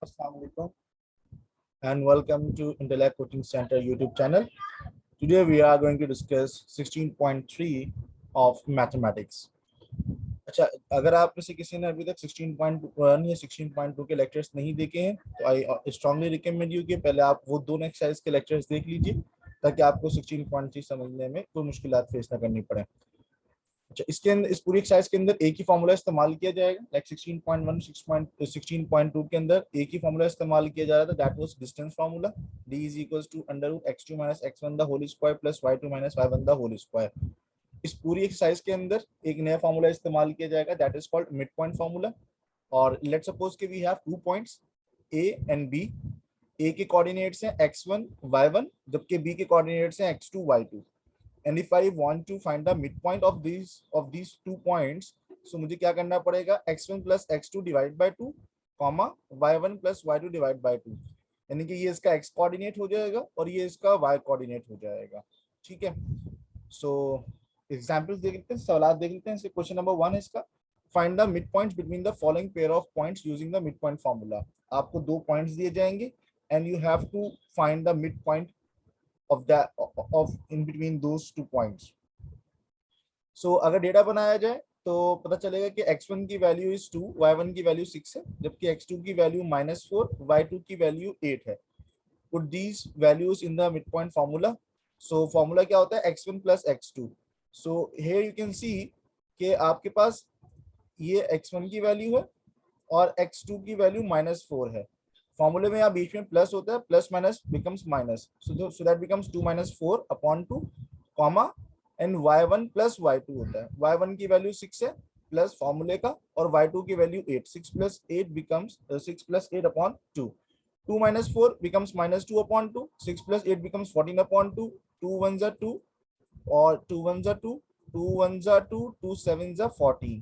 Assalamualaikum and welcome to Intellect Coaching Center YouTube channel. Today we are going to discuss 16.3 of mathematics. अच्छा, अगर आप में से किसी ने अभी तक 16.1 या 16.2 के लेक्चर्स नहीं देखे हैं तो आई स्ट्रांगली रिकमेंड यू कि पहले आप वो दोनों एक्सरसाइज के लेक्चर्स देख लीजिए ताकि आपको 16.3 समझने में कोई मुश्किलात फेस ना करनी पड़े। अच्छा, इसके अंदर इस पूरी एक्सरसाइज के अंदर एक ही फॉर्मूला इस्तेमाल किया जाएगा। लाइक 16.1 16.2 के अंदर एक ही फॉर्मूला इस्तेमाल किया जा रहा था, that was distance formula. d is equals to under root x2 minus x1 the whole square plus y2 minus y1 the whole square. इस पूरी एक्सरसाइज के अंदर एक नया फार्मूला इस्तेमाल किया जाएगा, that is called mid point formula. और लेट्स सपोज कि we have 2 points a and b। a के कोऑर्डिनेट्स हैं x1 y1 जबकि b के कोऑर्डिनेट्स हैं x2 y2। and if I want to find the midpoint of these 2 points, so मुझे क्या करना पड़ेगा, x1 plus x2 divide by 2 comma y1 plus y2 divide by 2, यानी कि ये इसका x कोऑर्डिनेट हो जाएगा और ये इसका y कोऑर्डिनेट हो जाएगा। ठीक है, सो एग्जांपल्स देख लेते हैं, सवाल देख लेते हैं। क्वेश्चन नंबर 1 है इसका, find the mid points between the following pair of points using the mid point formula. आपको 2 पॉइंट्स दिए जाएंगे and you have to find the mid point of in between those 2 points. So अगर data बनाया जाए तो पता चलेगा कि x1 की वैल्यू इज 2, y1 की वैल्यू 6 है, जबकि x2 की वैल्यू -4, y2 की वैल्यू 8 है। Put these values in the midpoint formula. So formula क्या होता है, x1 plus x2. So here you can see कि आपके पास ये x1 की वैल्यू है और x2 की वैल्यू -4 है। फॉर्मूले में यहाँ बीच में प्लस होता है, plus minus becomes minus, so that becomes 2 - 4 upon 2 comma and y1 plus y2 होता है। y1 की वैल्यू 6 है प्लस फॉर्मूले का, और y2 की value 8, 6 plus 8 becomes 6 plus 8 upon 2, 2 - 4 becomes -2 upon 2, 6 plus 8 becomes 14 upon 2, 2 1 जा 2 और 2 1 जा 2, 2 1 जा 2, 2 7 जा 14.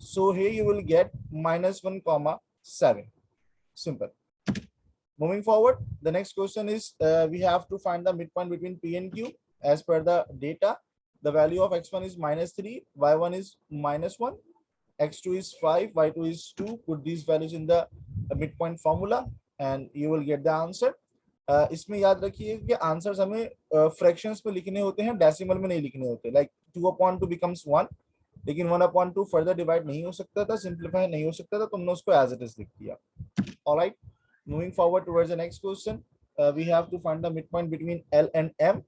So here you will get -1, 7. Simple. Moving forward, the next question is we have to find the midpoint between P and Q. As per the data, the value of x1 is -3, y1 is -1, x2 is 5, y2 is 2. Put these values in the midpoint formula and you will get the answer. इसमें याद रखिए कि answers हमें fractions में लिखने होते हैं, decimal में नहीं लिखने होते। लाइक 2/2 becomes 1, लेकिन 1/2 फर्दर डिवाइड नहीं हो सकता था, सिंप्लीफाई नहीं हो सकता था, तो हमने उसको एज इट इज लिख दिया। Alright, moving forward towards the next question, we have to find the midpoint between L and M.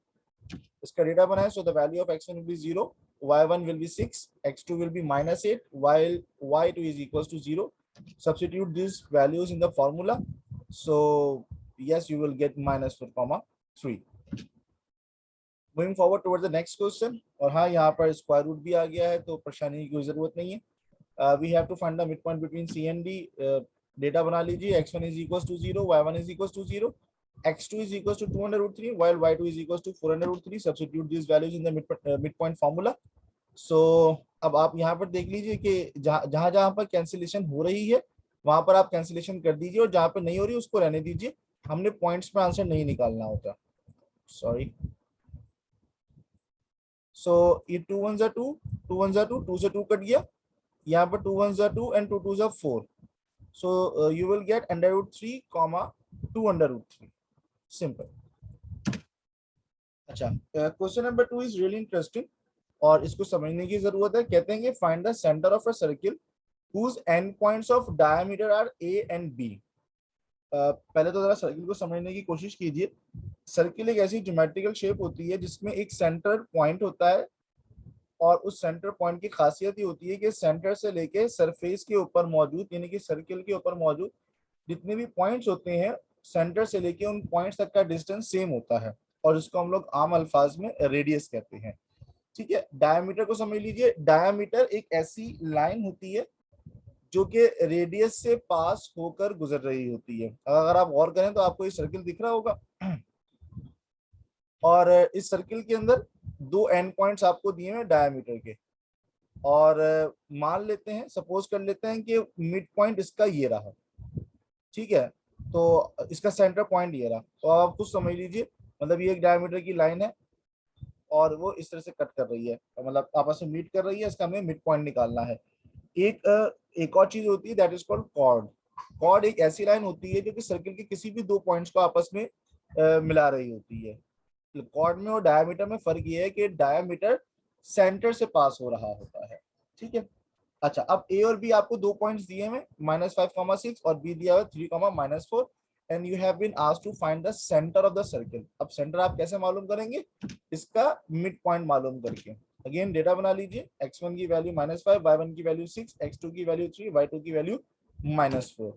इसका डेटा बना है, so the value of x1 will be 0, y1 will be 6, x2 will be -8, while y2 is equals to 0. Substitute these values in the formula, so yes, you will get -4, 3. Moving forward towards the next question, और हाँ यहाँ पर square root भी आ गया है तो परेशानी की कोई जरूरत नहीं है। We have to find the midpoint between C and D. Data बना लीजिए, x1 is equals to 0, y1 is equals to 0, x2 is equals to 200√3, while y2 is equals to 400√3. Substitute these values in the midpoint formula. So अब आप यहाँ पर देख लीजिए कि जहाँ जहाँ पर कैंसिलेशन हो रही है वहां पर आप कैंसिलेशन कर दीजिए, और जहाँ पर नहीं हो रही उसको रहने दीजिए। हमने पॉइंट्स में आंसर नहीं निकालना होता, सॉरी। सो ये 2 1 जा 2, 2 1 जा 2, 2 से 2 कट गया, यहाँ पर 2 1 जा 2 एंड 2 2 जा 4. So you will get √3, 2√3. Simple. अच्छा, question number 2 is really interesting और इसको समझने की जरूरत है। कहते हैं कि find the centre of a circle whose end points of diameter are A and B. पहले तो जरा सर्किल को समझने की कोशिश कीजिए। सर्किल एक ऐसी ज्योमेट्रिकल शेप होती है जिसमें एक सेंटर पॉइंट होता है, और उस सेंटर पॉइंट की खासियत ये होती है कि सेंटर से लेके सरफेस के ऊपर मौजूद, यानी कि सर्किल के ऊपर मौजूद जितने भी पॉइंट्स होते हैं, सेंटर से लेके उन पॉइंट्स तक का डिस्टेंस सेम होता है, और इसको हम लोग आम अल्फाज में रेडियस कहते हैं। ठीक है, डायमीटर को समझ लीजिए। डायमीटर एक ऐसी लाइन होती है जो कि रेडियस से पास होकर गुजर रही होती है। अगर आप गौर करें तो आपको ये सर्किल दिख रहा होगा, और इस सर्किल के अंदर 2 एंड पॉइंट्स आपको दिए हैं डायमीटर के, और मान लेते हैं, सपोज कर लेते हैं कि मिड पॉइंट इसका ये रहा। ठीक है, तो इसका सेंटर पॉइंट ये रहा, तो आप कुछ समझ लीजिए, मतलब ये एक डायमीटर की लाइन है और वो इस तरह से कट कर रही है, मतलब आपस में मीट कर रही है, इसका हमें मिड पॉइंट निकालना है। एक और चीज होती है that is called chord. Chord एक ऐसी लाइन होती है जो कि सर्किल के किसी भी दो पॉइंट्स को आपस में मिला रही होती है। कॉर्ड में और डायमीटर में फर्क ये है कि डायमीटर सेंटर से पास हो रहा होता है, ठीक है। अच्छा, अब ए और बी आपको दो पॉइंट्स दिए हैं, -5,6 और बी दिया हुआ 3,-4 and you have been asked to find the centre of the circle. अब सेंटर आप कैसे मालूम करेंगे? इसका मिड पॉइंट मालूम करके। अगेन डेटा बना लीजिए, x1 की वैल्यू -5, y1 की वैल्यू 6, x2 की वैल्यू 3, y2 की value -4।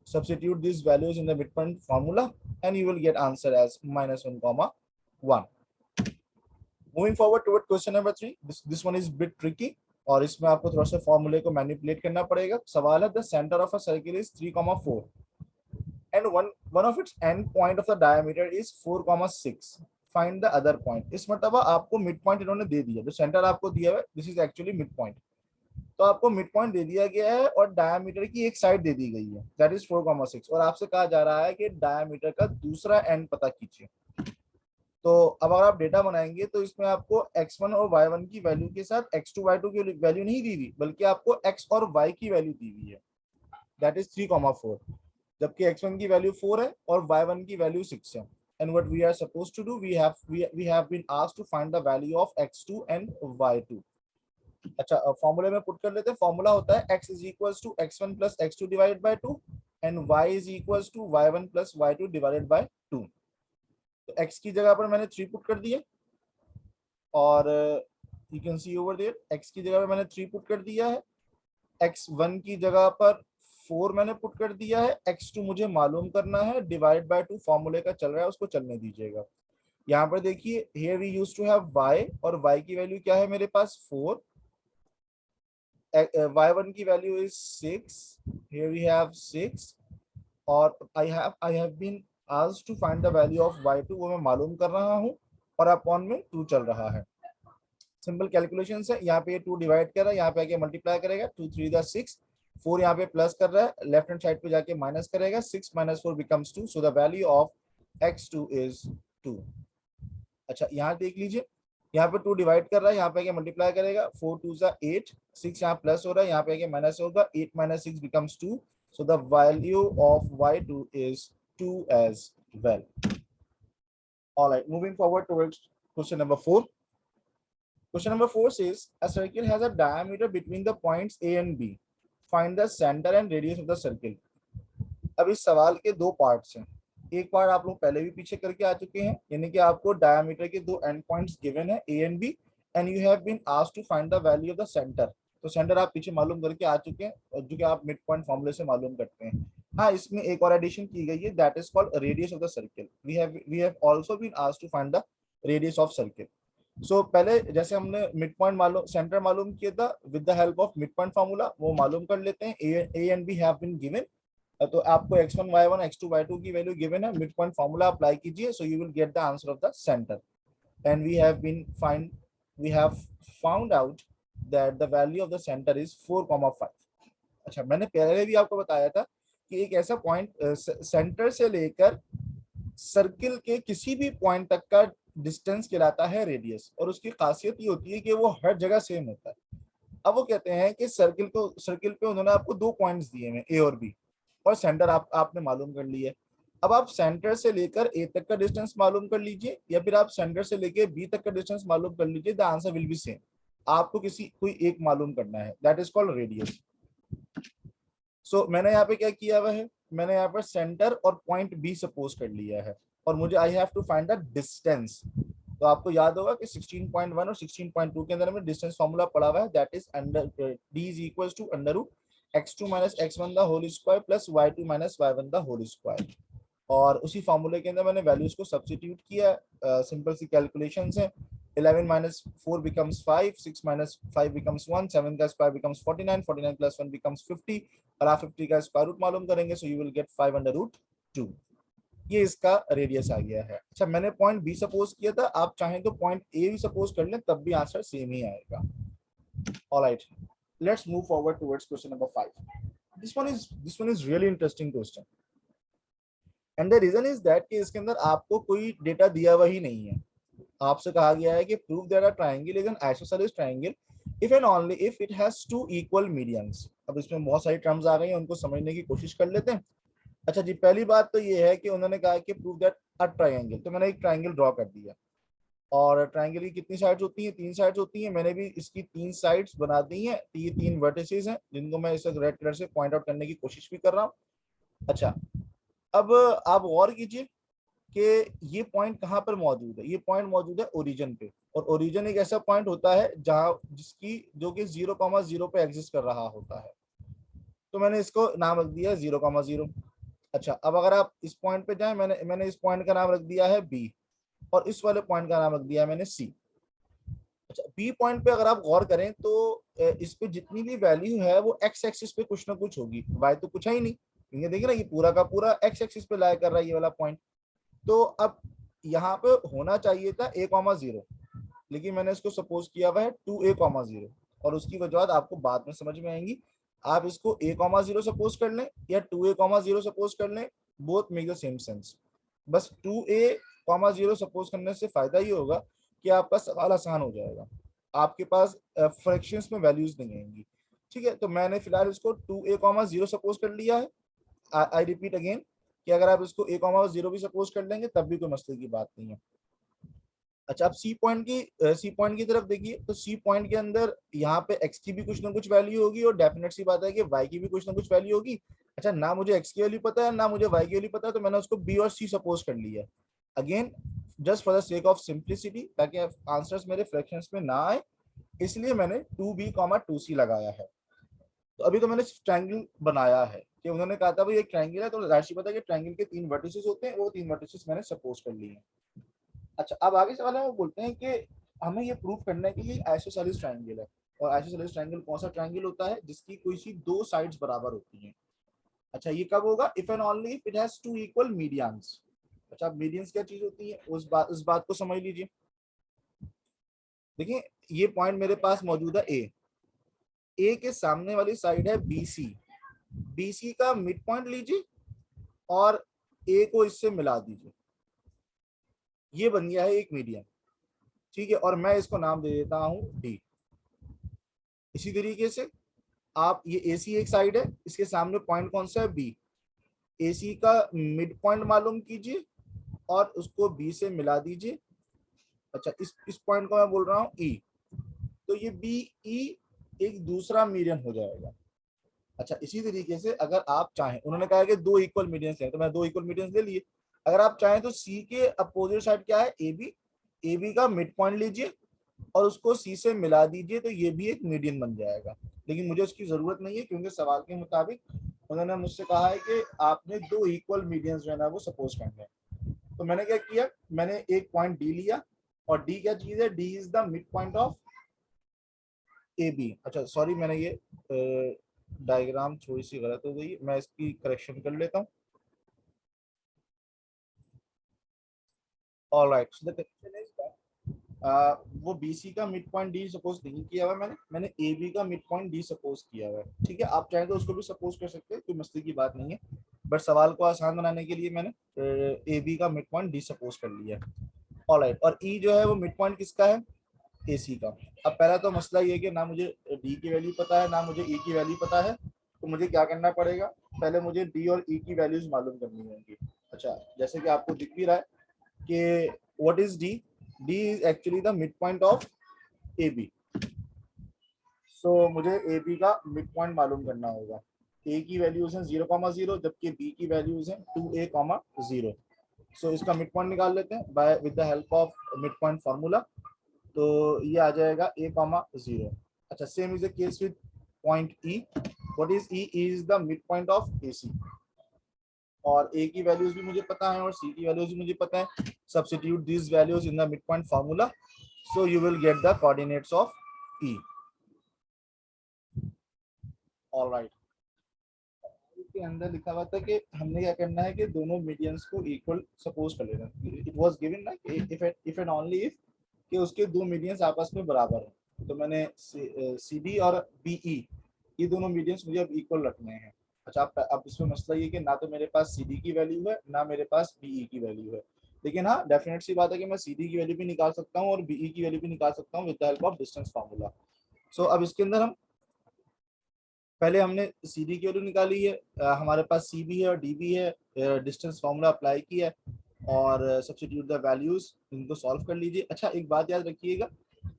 Substitute these values in the midpoint formula and you will get answer as -1,1. Moving forward toward question number 3. This one is bit tricky और इसमें आपको थोड़ा सा फॉर्मूले को मैनिपुलेट करना पड़ेगा। सवाल है, the centre of a circle is 3,4 and one of its end point of the diameter is 4,6. Find the other point. इस मतलब आपको मिड पॉइंट इन्होंने दे दिया, जो सेंटर आपको दिया है this is actually mid point. तो आपको मिड पॉइंट दे दिया गया है और डायमीटर की एक साइड दे दी गई है, दैट इज 4,6, और आपसे कहा जा रहा है कि डायमीटर का दूसरा एंड पता कीजिए। तो अब अगर आप डेटा बनाएंगे तो इसमें आपको x1 और y1 की वैल्यू के साथ x2 y2 की वैल्यू नहीं दी हुई, बल्कि आपको x और y की वैल्यू दी हुई है, दैट इज 3,4, जबकि x1 की वैल्यू 4 है और y1 की वैल्यू 6 है। And what we are supposed to do, we have been asked to find the value of x2 and y2। अच्छा, फॉर्मूले में पुट कर लेते हैं। फॉर्मूला होता है x is equals to x1 plus x2 divided by 2 and y is equals to y1 plus y2 divided by 2। तो x की जगह पर मैंने 3 पुट कर दिए और you can see over there x की जगह पर मैंने 3 पुट कर दिया है, x1 की जगह पर 4 मैंने पुट कर दिया है, x2 मुझे मालूम करना है, डिवाइड बाय 2 फॉर्मूले का चल रहा है, उसको चलने दीजिएगा। यहाँ पर देखिए, here we used to have y और y की वैल्यू क्या है मेरे पास 4, y1 की value is 6, here we have 6 और I have been asked to find the value of y2, वो मैं मालूम कर रहा हूँ और अपॉन में 2 चल रहा है। सिंपल कैलकुलेशन है, यहाँ पे 2 डिवाइड कर रहा है, यहाँ पे आके मल्टीप्लाई करेगा, 2 3 द 6, 4 यहाँ पे प्लस कर रहा है, लेफ्ट हैंड साइड पे जाके माइनस करेगा, 6 - 4 becomes 2, so the value of x2 is 2। अच्छा, यहाँ देख लीजिए, यहाँ पे 2 डिवाइड कर रहा है, यहाँ पे मल्टीप्लाई करेगा, 4 2 8, 6 यहाँ प्लस हो रहा है, यहाँ पे माइनस होगा, 8 - 6 becomes 2, so the value of y2 is 2 as well. All right, moving forward towards question number 4. Question number 4 says a circle has a diameter between the points A and B. Find the center and radius of the circle. अब इस सवाल के दो parts हैं। एक part आप लोग पहले भी पीछे करके आ चुके हैं, यानी कि आपको डायमीटर के दो एंड पॉइंट्स गिवन है A and B and you have been asked to find the value of the centre. तो सेंटर आप पीछे मालूम करके आ चुके हैं, और जो कि आप मिड पॉइंट फॉर्मूले से मालूम करते हैं। हाँ, इसमें एक और एडिशन की गई है, that is called radius of the circle. We have also been asked to find the radius of circle. So पहले जैसे हमने मिड पॉइंट मालूम, सेंटर मालूम किया था with the help of mid point formula, वो मालूम कर लेते हैं। A and B have been given, तो आपको x1 y1 x2 y2 की वैल्यू गिवन है, मिड पॉइंट फार्मूला अप्लाई कीजिए, so you will get the answer of the centre and we have found out that the value of the centre is 4,5। अच्छा, मैंने पहले भी आपको बताया था कि एक ऐसा पॉइंट सेंटर से लेकर सर्किल के किसी भी पॉइंट तक का डिस्टेंस कहलाता है रेडियस, और उसकी खासियत ये होती है कि वो हर जगह सेम होता है। अब वो कहते हैं कि सर्किल पे उन्होंने आपको दो पॉइंट्स दिए हैं ए और बी, और सेंटर आपने मालूम कर लिया है। अब आप सेंटर से लेकर ए तक का डिस्टेंस मालूम कर लीजिए, या फिर आप सेंटर से लेकर बी तक का डिस्टेंस मालूम कर लीजिए, the answer will be same. आपको कोई एक मालूम करना है, दैट इज कॉल्ड रेडियस। सो मैंने यहाँ पे क्या किया हुआ है, मैंने यहाँ पर सेंटर और पॉइंट बी सपोज कर लिया है, और मुझे I have to find the distance. तो आपको याद होगा कि 16.1 और 16.2 के अंदर में डिस्टेंस फॉर्मूला पड़ा हुआ है, that is under D is equals to under root x2 - x1 the whole square plus y2 - y1 the whole square. और उसी फॉर्मूले के अंदर मैंने वैल्यूज को सब्स्टिट्यूट किया, सिंपल सी कैलकुलेशंस है। 11 - 4 becomes 5, 6 - 5 becomes 1, 7 का स्क्वायर becomes 49, 49 + 1 becomes 50, और आप 50 का स्क्वायर रूट मालूम करेंगे, सो यू विल गेट 5/√2। ये इसका रेडियस आ गया है। अच्छा, मैंने पॉइंट बी सपोज किया था, आप चाहें तो पॉइंट ए भी सपोज कर लें, तब भी आंसर सेम ही आएगा। Alright, let's move forward towards question number 5. This one is really interesting question, and the reason is that कि इसके अंदर आपको कोई डेटा दिया हुआ ही नहीं है। आपसे कहा गया है कि prove that a triangle is an isosceles triangle if and only if it has two equal medians। अब इसमें बहुत सारी टर्म्स आ गई हैं, उनको समझने की कोशिश कर लेते हैं। अच्छा जी, पहली बात तो ये है कि उन्होंने कहा कि प्रूव दैट अ ट्राइंगल, तो मैंने एक ट्राइंगल ड्रॉ कर दिया। और ट्राइंगल की कितनी साइड्स होती हैं? 3 साइड्स होती हैं। मैंने भी इसकी 3 साइड्स बना दी हैं। ये 3 वर्टिसेस हैं जिनको मैं इस रेड कलर से पॉइंट आउट करने की कोशिश भी कर रहा हूँ। अच्छा, अब आप गौर कीजिए कि ये पॉइंट कहाँ पर मौजूद है। ये पॉइंट मौजूद है ओरिजिन पे, और ओरिजिन एक ऐसा पॉइंट होता है जहाँ जिसकी जो कि 0,0 पे एग्जिस्ट कर रहा होता है। तो मैंने इसको नाम रख दिया है 0,0। अच्छा, अब अगर आप इस पॉइंट पे जाएं, मैंने मैंने इस पॉइंट का नाम रख दिया है बी, और इस वाले पॉइंट का नाम रख दिया है मैंने सी। अच्छा, बी पॉइंट पे अगर आप गौर करें तो इस पे जितनी भी वैल्यू है वो एक्स एक्सिस पे कुछ ना कुछ होगी, वाई तो कुछ है ही नहीं। ये देखिए ना, ये पूरा का पूरा एक्स एक्सिस पे लाया कर रहा है ये वाला पॉइंट। तो अब यहाँ पे होना चाहिए था a,0, लेकिन मैंने इसको सपोज किया हुआ है 2a,0, और उसकी वजह आपको बाद में समझ में आएंगी। आप इसको a,0 सपोज कर लें या 2a,0 सपोज कर लें, both make the same sense. बस 2a,0 सपोज करने से फायदा ये होगा कि आपका सवाल आसान हो जाएगा, आपके पास फ्रैक्शंस में वैल्यूज नहीं आएंगी। ठीक है, तो मैंने फिलहाल इसको 2a,0 सपोज कर लिया है। आई रिपीट अगेन कि अगर आप इसको a,0 भी सपोज कर लेंगे तब भी कोई मसले की बात नहीं है। अच्छा, आप सी पॉइंट की तरफ देखिए, तो सी पॉइंट के अंदर यहाँ पे x की भी कुछ ना कुछ वैल्यू होगी, और डेफिनेट सी बात है कि y की भी कुछ ना कुछ वैल्यू होगी। अच्छा, ना मुझे x की वैल्यू पता है ना मुझे y की वैल्यू पता है, तो मैंने उसको b और c सपोज कर लिया। Again just for the sake of simplicity, ताकि आंसर्स मेरे फ्रैक्शंस में ना आए, इसलिए मैंने 2b,2c लगाया है। तो अभी तो मैंने ट्रायंगल बनाया है कि उन्होंने कहा था भाई एक ट्रायंगल है, तो राशि पता है कि ट्रायंगल के 3 वर्टिसेस होते हैं, वो 3 वर्टिसेस मैंने सपोज कर लिए हैं। अच्छा, अब आगे सवाल है, वो बोलते हैं कि हमें ये प्रूव करना है कि ये आइसोसेलेस ट्रायंगल है। और आइसोसेलेस ट्रायंगल कौन सा ट्रायंगल होता है? जिसकी कोई सी 2 साइड्स बराबर होती हैं। अच्छा, ये कब होगा? If and only if it has 2 equal medians. अच्छा, मीडियंस क्या चीज होती है, उस बात को समझ लीजिए। देखिए, ये पॉइंट मेरे पास मौजूद है ए के सामने वाली साइड है बीसी। बीसी का मिड पॉइंट लीजिए और ए को इससे मिला दीजिए, ये बन गया है एक मीडियन। ठीक है, और मैं इसको नाम दे देता हूं डी। इसी तरीके से आप ये AC एक साइड है, इसके सामने पॉइंट कौन सा है? बी। AC का मिड पॉइंट मालूम कीजिए और उसको B से मिला दीजिए। अच्छा, इस पॉइंट को मैं बोल रहा हूँ E, तो ये BE एक दूसरा मीडियन हो जाएगा। अच्छा, इसी तरीके से अगर आप चाहें, उन्होंने कहा कि 2 इक्वल मीडियंस हैं, तो मैं 2 इक्वल मीडियंस ले लिए। अगर आप चाहें तो C के अपोजिट साइड क्या है? AB। AB का मिड पॉइंट लीजिए और उसको सी से मिला दीजिए, तो ये भी एक मीडियन बन जाएगा। लेकिन मुझे उसकी जरूरत नहीं है, क्योंकि सवाल के मुताबिक उन्होंने मुझसे कहा है कि आपने 2 इक्वल मीडियंस जो है ना वो सपोज करने हैं। तो मैंने क्या किया, मैंने एक पॉइंट डी लिया, और डी क्या चीज है? D is the mid point of A B. अच्छा सॉरी, मैंने ये डायग्राम थोड़ी सी गलत हो गई, मैं इसकी करेक्शन कर लेता हूँ। Alright, so the correction is वो BC का मिड पॉइंट डी सपोज नहीं किया हुआ मैंने AB का मिड पॉइंट डी सपोज किया हुआ है। ठीक है, आप चाहें तो उसको भी सपोज कर सकते हैं, कोई मसले की बात नहीं है, बट सवाल को आसान बनाने के लिए मैंने AB का मिड पॉइंट डी सपोज कर लिया। ऑलराइट, और E जो है वो मिड पॉइंट किसका है? AC का। अब पहला तो मसला ये है कि ना मुझे D की वैल्यू पता है ना मुझे E की वैल्यू पता है, तो मुझे क्या करना पड़ेगा? पहले मुझे D और E की वैल्यूज मालूम करनी होंगी। अच्छा, जैसे कि आपको दिख भी रहा है कि what is D? D is actually the mid point of A B. So मुझे ए बी का मिड पॉइंट मालूम करना होगा। ए की वैल्यूज हैं 0,0, जबकि बी की वैल्यूज हैं 2a,0। सो इसका मिड पॉइंट निकाल लेते हैं by with the help of mid point formula. तो ये आ जाएगा a,0। अच्छा, same is the case with point E. What is E? Is the mid point of A C, और a की वैल्यूज भी मुझे पता है और c की वैल्यूज भी मुझे पता है। Substitute this values in the mid point formula, so you will get the coordinates of e। Alright, के अंदर लिखा हुआ था कि हमने क्या करना है कि दोनों मीडियंस को इक्वल सपोज कर लेना। इट वाज गिवन ना इफ एंड ओनली इफ कि उसके दो मीडियंस आपस में बराबर हैं, तो मैंने CD और BE ये दोनों मीडियंस मुझे अब इक्वल रखने हैं। अच्छा, अब इसमें मसला ये कि ना तो मेरे पास CD की वैल्यू है ना मेरे पास BE की वैल्यू है, लेकिन हाँ डेफिनेट सी बात है कि मैं CD की वैल्यू भी निकाल सकता हूँ और BE की वैल्यू भी निकाल सकता हूँ with the help of distance formula. So अब इसके अंदर हम पहले हमने सी डी की वैल्यू निकाली है, हमारे पास सी भी है और डी भी है, डिस्टेंस फार्मूला अप्लाई किया है और सब्स्टिट्यूट द वैल्यूज, इनको सॉल्व कर लीजिए। अच्छा एक बात याद रखिएगा,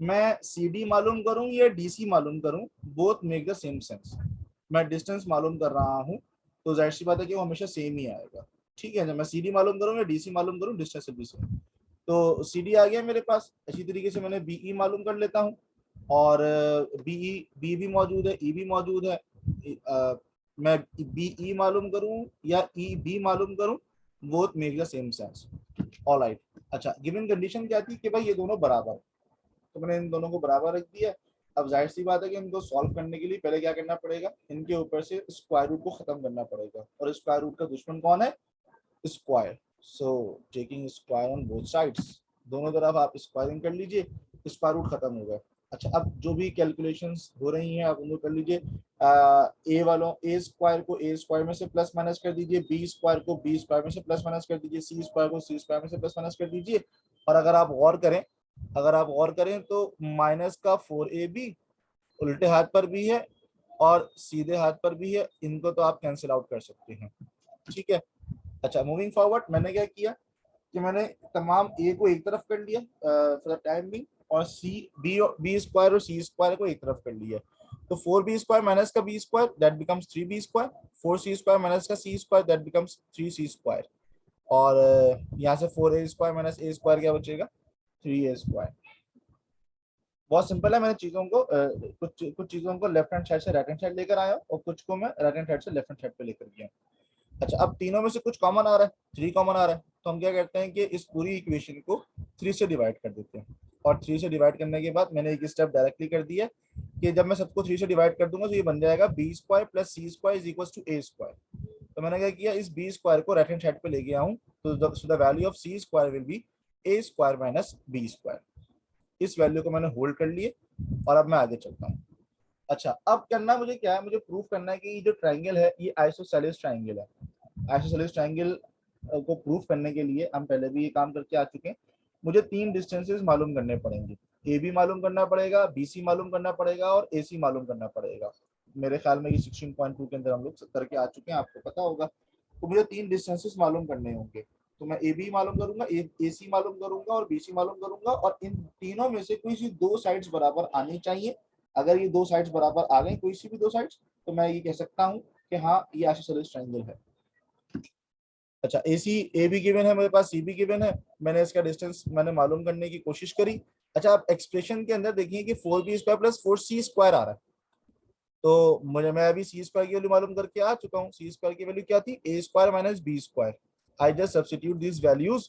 मैं सी डी मालूम करूं या डी सी मालूम करूं, both make the same sense. मैं डिस्टेंस मालूम कर रहा हूं तो जाहिर सी बात है कि वो हमेशा सेम ही आएगा। ठीक है, जब मैं सी डी मालूम करूँ या डी सी मालूम करूँ, डिस्टेंस भी सेम। तो सी डी आ गया मेरे पास। इसी तरीके से मैंने बीई मालूम कर लेता हूँ और बीई बी भी मौजूद है, ई भी मौजूद है। मैं बीई मालूम करूं या ई बी मालूम करूं, both make the same sense. Alright. अच्छा, गिवन कंडीशन क्या थी कि भाई ये दोनों बराबर, तो मैंने इन दोनों को बराबर रख दिया। अब जाहिर सी बात है कि इनको सॉल्व करने के लिए पहले क्या करना पड़ेगा, इनके ऊपर से स्क्वायर रूट को खत्म करना पड़ेगा, और स्क्वायर रूट का दुश्मन कौन है, square. So taking square on both sides, दोनों तरफ आप स्क्वायरिंग कर लीजिए, स्क्वायर रूट खत्म हो गया। अच्छा, अब जो भी कैलकुलेशंस हो रही हैं आप उनको कर लीजिए। ए वालों ए स्क्वायर को ए स्क्वायर में से प्लस माइनस कर दीजिए, बी स्क्वायर को बी स्क्वायर में से प्लस माइनस कर दीजिए, सी स्क्वायर को सी स्क्वायर में से प्लस माइनस कर दीजिए। और अगर आप गौर करें तो माइनस का 4ab उल्टे हाथ पर भी है और सीधे हाथ पर भी है, इनको तो आप कैंसिल आउट कर सकते हैं। ठीक है। अच्छा, मूविंग फॉरवर्ड, मैंने क्या किया कि मैंने तमाम ए को एक तरफ कर लिया फॉर द टाइम बिंग, और सी बी स्क्वायर और सी स्क्वायर को एक तरफ कर लिया। तो 4b स्क्वायर माइनस का B square that becomes 3b square, 4c square minus का C square that becomes 3c square, और यहाँ से 4a square minus a square क्या बचेगा, 3a स्क्वायर। बहुत सिंपल है, मैंने चीजों को कुछ चीजों को लेफ्ट हैंड साइड से राइट हैंड साइड लेकर आया और कुछ को मैं राइट हैंड साइड से लेफ्ट हैंड साइड पे लेकर गया। अच्छा, अब तीनों में से कुछ कॉमन आ रहा है, 3 कॉमन आ रहा है, तो हम क्या करते हैं कि इस पूरी इक्वेशन को 3 से डिवाइड कर देते हैं। और 3 से डिवाइड करने के बाद मैंने एक स्टेप डायरेक्टली कर दिया कि जब मैं सबको 3 से डिवाइड कर दूंगा तो ये बन जाएगा B square plus C square is equal to A square. तो मैंने क्या किया, इस बी स्क्वायर को राइट हैंड साइड पे ले गया हूँ, तो the value of C square will be A square minus B square. इस वैल्यू को मैंने होल्ड कर लिए और अब मैं आगे चलता हूँ। अच्छा, अब करना मुझे क्या है, मुझे प्रूव करना है कि ये जो ट्राइंगल है ये आइसोसेलेस ट्राइंगल है। आइसोसेलेस ट्राइंगल को प्रूव करने के लिए हम पहले भी ये काम करके आ चुके हैं। मुझे 3 डिस्टेंसेस मालूम करने पड़ेंगे, ए बी मालूम करना पड़ेगा, बी सी मालूम करना पड़ेगा और ए सी मालूम करना पड़ेगा। मेरे ख्याल में ये 16.2 के अंदर हम लोग करके आ चुके हैं, आपको पता होगा। तो मुझे 3 डिस्टेंसेस मालूम करने होंगे, तो मैं ए बी मालूम करूंगा, ए सी मालूम करूंगा और बी सी मालूम करूंगा, और इन तीनों में से कोई सी 2 साइड्स बराबर आनी चाहिए। अगर ये 2 साइड्स बराबर आ गई, कोई सी भी 2 साइड्स, तो मैं ये कह सकता हूँ कि हाँ ये आइसोसेलेस ट्राइंगल है। अच्छा, ए सी ए भी गिवन है मेरे पास, सी भी गिवन है, मैंने इसका डिस्टेंस मैंने मालूम करने की कोशिश करी। अच्छा, आप एक्सप्रेशन के अंदर देखिए कि 4b square plus 4c square आ रहा है, तो मैं अभी सी स्क्वायर की वैल्यू मालूम करके आ चुका हूँ। सी स्क्वायर की वैल्यू क्या थी, A square minus B square. I just substitute this values,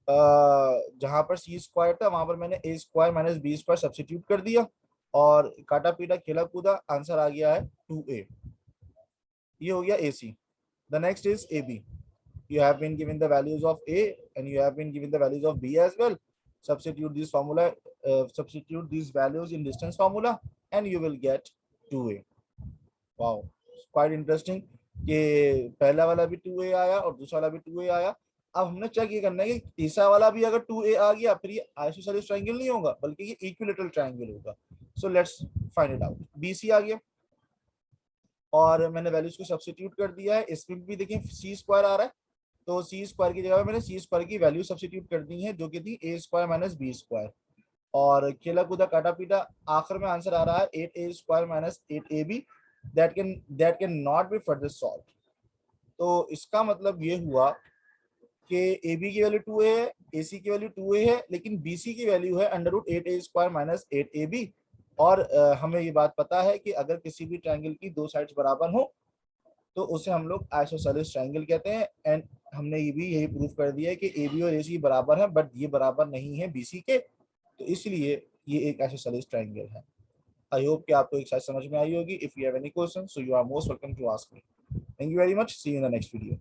जहां पर सी स्क्वायर था वहां पर मैंने A square minus B square substitute कर दिया, और काटा पीटा खेला कूदा, आंसर आ गया है 2a। ये हो गया A C. The next is A B. You have been given the values of A and you have been given the values of B as well. Substitute these values in distance formula and you will get 2a. Wow, quite interesting कि पहला वाला भी 2a आया और दूसरा वाला भी 2a आया। अब हमने चेक ये करना है कि तीसरा वाला भी अगर 2a आ गया फिर ये आइसोसेलेस ट्रायंगल नहीं होगा बल्कि ये इक्विलेटरल ट्रायंगल होगा। So let's find it out. BC आ गया और मैंने वैल्यूज को सब्स्टिट्यूट कर दिया है। इसमें भी देखिए सी स्क्वायर आ रहा है, तो सी स्क्वायर की जगह पे मैंने सी स्क्वायर की वैल्यू सब्स्टिट्यूट कर दी है जो कि थी A square minus B square, और खेला कूदा काटा पीटा आखिर में आंसर आ रहा है 8a square minus 8ab। That can not be further solve. तो इसका मतलब ये हुआ कि ए बी की वैल्यू 2a है, ए सी की वैल्यू 2a है, लेकिन बी सी की वैल्यू है under root 8a square minus 8ab। और हमें ये बात पता है कि अगर किसी भी ट्रायंगल की 2 साइड्स बराबर हो तो उसे हम लोग आइसोसेलेस ट्रायंगल कहते हैं। एंड हमने ये भी यही प्रूफ कर दिया है कि ए बी और ए सी बराबर है, बट ये बराबर नहीं है बी सी के, तो इसलिए ये एक आइसोसेलेस ट्रायंगल है। आई होप कि आपको एक साइड समझ में आई होगी। If you have any question so you are most welcome to ask me. Thank you very much, see you in the next video.